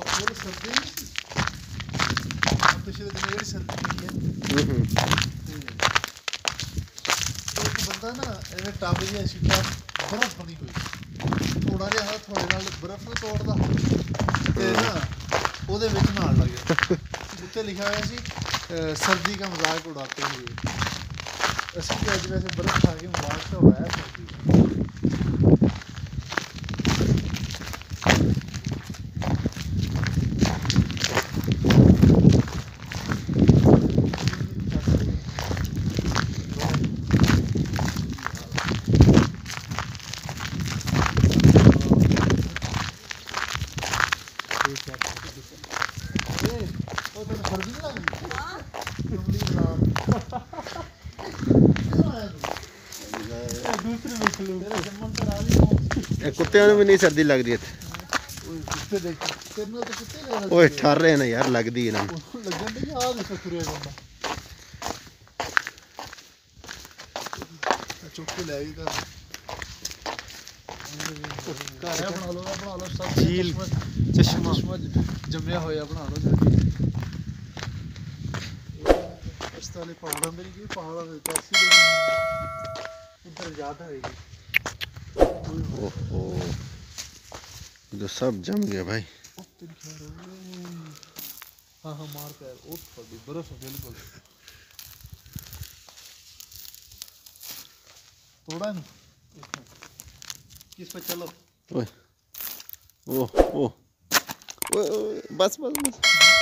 full सर्दी पिछले दिन जेह्ड़ी सर्दी पई है तो एक बंदा ना इन्हें टब जिहा सीटा बर्फ बनी हुई थोड़ा जिहा हा थोड़े नाल बर्फ नूं तोड़दा ते ना ਉਹਦੇ ਵਿੱਚ नहान लग गया उत्ते लिखा हुआ सी सर्दी का मजाक उड़ाते हुए असली अज वैसे बर्फ खा के मजाक तो होया सर्दी कुत्तियां भी नहीं सर्दी लग रही है ओए ठर रहे ना यार लगदी है ना झील चश्मा जमया होया बना लो वाले पहाड़ अंदर ही पहाड़ इधर ज्यादा है ओहो जो सब जम गया भाई हाँ हाँ मार कर बर्फ है बिल्कुल थोड़ा नहीं किस पे चलो ओह ओह ओह बस बस बस